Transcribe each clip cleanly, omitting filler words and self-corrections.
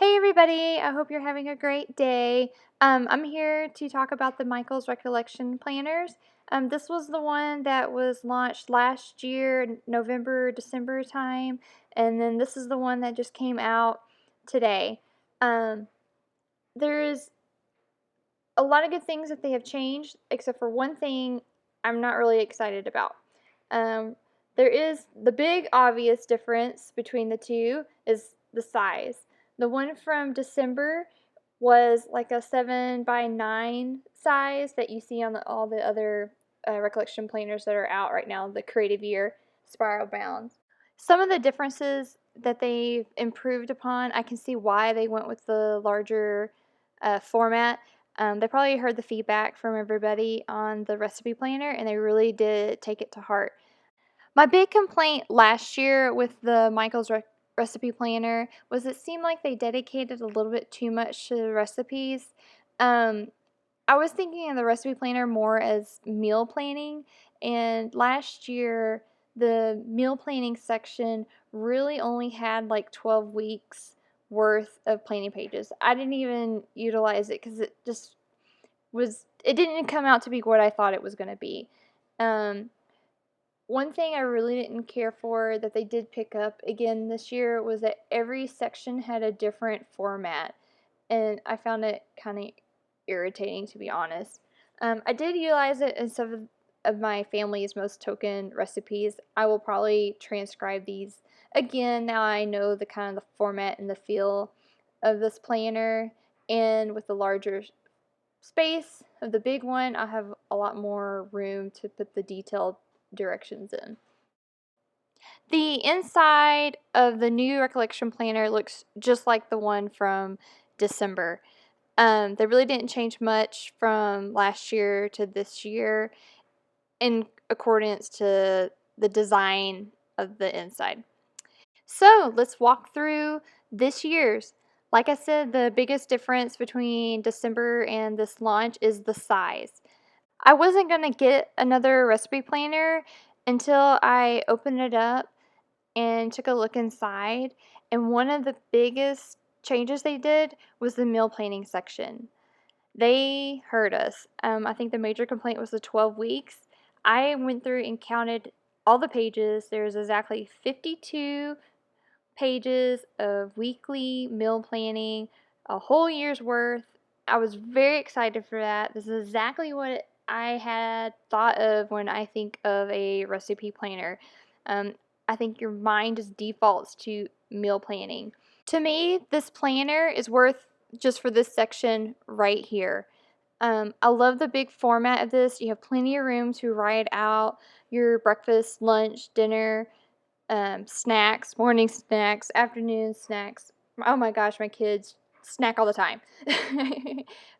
Hey everybody, I hope you're having a great day. I'm here to talk about the Michael's Recollection Planners. This was the one that was launched last year, November, December time, and then this is the one that just came out today. Um, there's a lot of good things that they have changed, except for one thing I'm not really excited about. Um, there is the big obvious difference between the two is the size. The one from December was like a 7 by 9 size that you see on all the other recollection planners that are out right now, the Creative Year Spiral Bound. Some of the differences that they've improved upon, I can see why they went with the larger format. They probably heard the feedback from everybody on the recipe planner and they really did take it to heart. My big complaint last year with the Michael's recipe planner was it seemed like they dedicated a little bit too much to the recipes. Um, I was thinking of the recipe planner more as meal planning, and last year the meal planning section really only had like 12 weeks worth of planning pages. I didn't even utilize it because it didn't come out to be what I thought it was going to be. Um, One thing I really didn't care for that they did pick up again this year was that every section had a different format, and I found it kind of irritating, to be honest. I did utilize it in some of my family's most token recipes. I will probably transcribe these again now I know the kind of the format and the feel of this planner, and with the larger space of the big one, I have a lot more room to put the detailed directions in. The inside of the new recollection planner looks just like the one from December. They really didn't change much from last year to this year in accordance to the design of the inside. So let's walk through this year's. Like I said, the biggest difference between December and this launch is the size. I wasn't going to get another recipe planner until I opened it up and took a look inside. And one of the biggest changes they did was the meal planning section. They heard us. I think the major complaint was the 12 weeks. I went through and counted all the pages. There's exactly 52 pages of weekly meal planning, a whole year's worth. I was very excited for that. This is exactly what I had thought of when I think of a recipe planner. Um, I think your mind just defaults to meal planning. To me, this planner is worth just for this section right here. I love the big format of this. You have plenty of room to write out your breakfast, lunch, dinner, snacks, morning snacks, afternoon snacks. Oh my gosh, my kids snack all the time.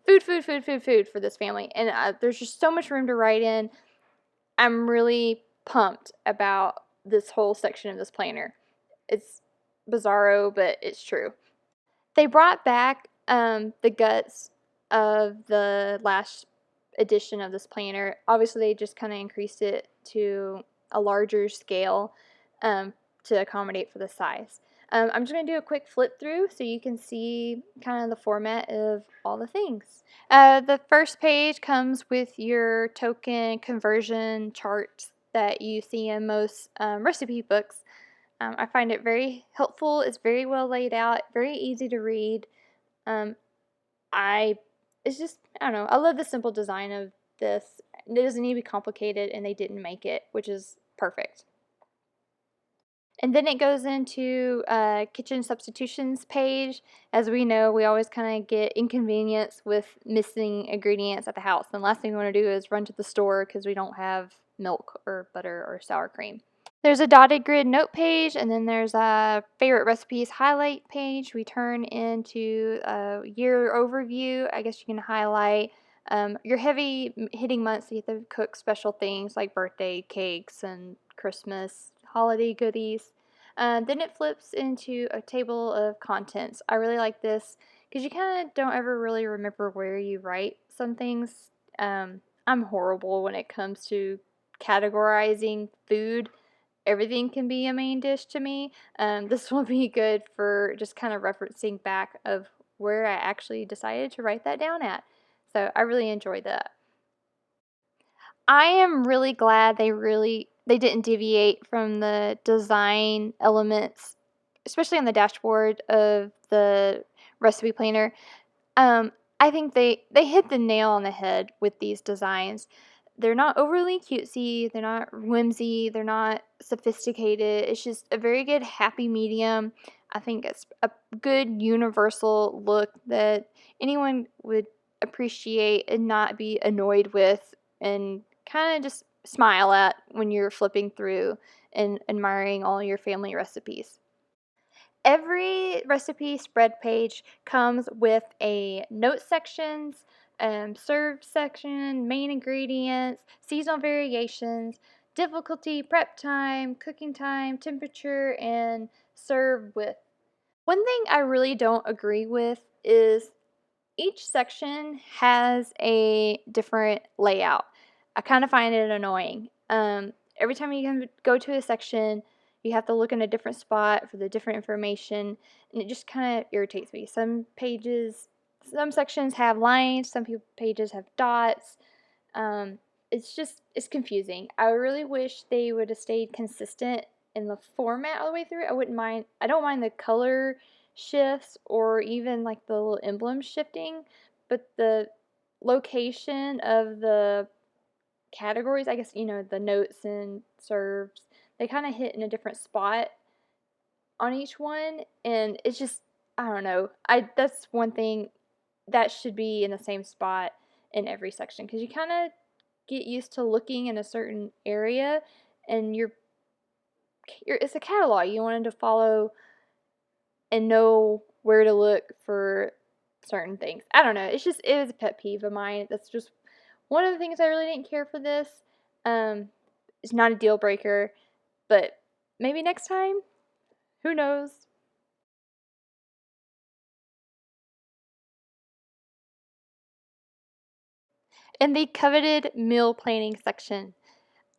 Food, food, food, food, food for this family. And there's just so much room to write in. I'm really pumped about this whole section of this planner. It's bizarro, but it's true. They brought back the guts of the last edition of this planner. Obviously, they just kind of increased it to a larger scale to accommodate for the size. I'm just going to do a quick flip through so you can see kind of the format of all the things. The first page comes with your token conversion charts that you see in most recipe books. I find it very helpful. It's very well laid out, very easy to read. Um, I, it's just, I don't know, I love the simple design of this. It doesn't need to be complicated, and they didn't make it, which is perfect. And then it goes into kitchen substitutions page. As we know, we always kind of get inconvenienced with missing ingredients at the house. And the last thing we want to do is run to the store because we don't have milk or butter or sour cream. There's a dotted grid note page, and then there's a favorite recipes highlight page. We turn into a year overview. I guess you can highlight your heavy hitting months. You have to cook special things like birthday cakes and Christmas holiday goodies. Then it flips into a table of contents. I really like this because you kind of don't ever really remember where you write some things. I'm horrible when it comes to categorizing food. everything can be a main dish to me. This will be good for just kind of referencing back of where I actually decided to write that down at. So I really enjoyed that. I am really glad they didn't deviate from the design elements, especially on the dashboard of the recipe planner. Um, I think they hit the nail on the head with these designs. They're not overly cutesy, they're not whimsy, they're not sophisticated. It's just a very good happy medium. I think it's a good universal look that anyone would appreciate and not be annoyed with, and kind of just smile at when you're flipping through and admiring all your family recipes. Every recipe spread page comes with a note sections, served section, main ingredients, seasonal variations, difficulty, prep time, cooking time, temperature, and serve with. One thing I really don't agree with is each section has a different layout. I kind of find it annoying. Every time you go to a section, you have to look in a different spot for the different information, and it just kind of irritates me. Some sections have lines, pages have dots. Um, it's confusing. I really wish they would have stayed consistent in the format all the way through. I don't mind the color shifts or even like the little emblem shifting, but the location of the categories, I guess, the notes and serves, they kind of hit in a different spot on each one, and it's just, I don't know. That's one thing that should be in the same spot in every section, because you kind of get used to looking in a certain area, and it's a catalog. You wanted to follow and know where to look for certain things. I don't know. It was a pet peeve of mine. That's just one of the things I really didn't care for this. It's not a deal breaker, but maybe next time. Who knows? In the coveted meal planning section,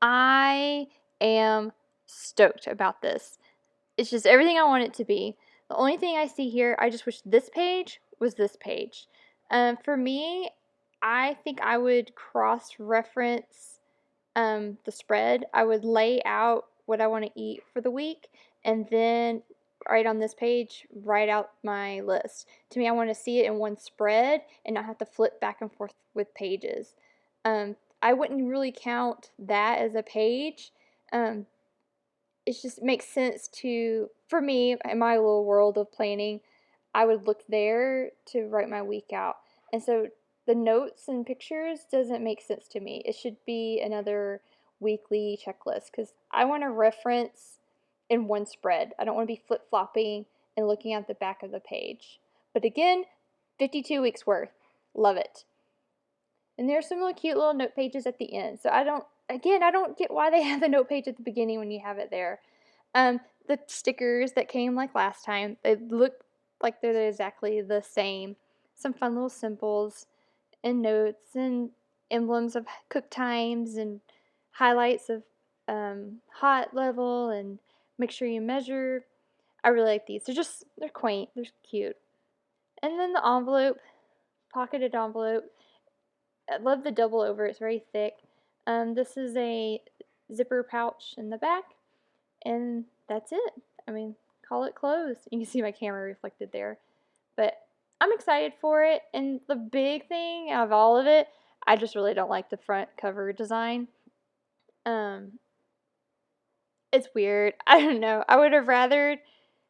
I am stoked about this. It's just everything I want it to be. The only thing I see here, I just wish this page was this page. For me, I think I would cross reference the spread. I would lay out what I want to eat for the week, and then right on this page, write out my list. To me, I want to see it in one spread and not have to flip back and forth with pages. I wouldn't really count that as a page. Um, it just makes sense for me, in my little world of planning, I would look there to write my week out. And so the notes and pictures doesn't make sense to me. It should be another weekly checklist, because I want to reference in one spread. I don't want to be flip flopping and looking at the back of the page. But again, 52 weeks worth. Love it. And there's some little cute little note pages at the end. So I don't get why they have the note page at the beginning when you have it there. The stickers that came like last time, they look like they're exactly the same. Some fun little symbols and notes and emblems of cook times and highlights of hot level and make sure you measure. I really like these. They're quaint. They're cute. And then the envelope, pocketed envelope. I love the double over. It's very thick. This is a zipper pouch in the back, and that's it. I mean, call it closed. You can see my camera reflected there. But I'm excited for it. And the big thing out of all of it, I just really don't like the front cover design. Um, it's weird. I don't know. I would have rather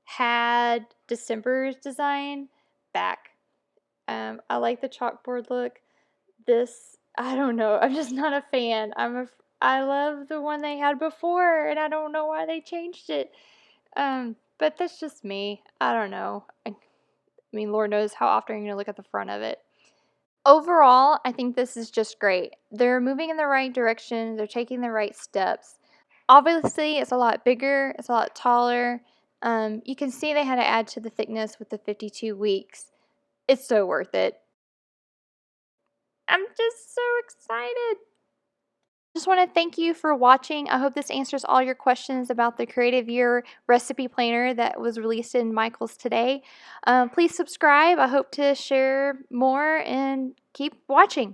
had December's design back. I like the chalkboard look. I don't know. I'm just not a fan. I love the one they had before, and I don't know why they changed it. But that's just me. I don't know. I mean, Lord knows how often you're gonna look at the front of it. Overall, I think this is just great. They're moving in the right direction. They're taking the right steps. Obviously, it's a lot bigger. It's a lot taller. You can see they had to add to the thickness with the 52 weeks. It's so worth it. I'm just so excited. Just want to thank you for watching. I hope this answers all your questions about the Creative Year recipe planner that was released in Michael's today. Please subscribe. I hope to share more and keep watching.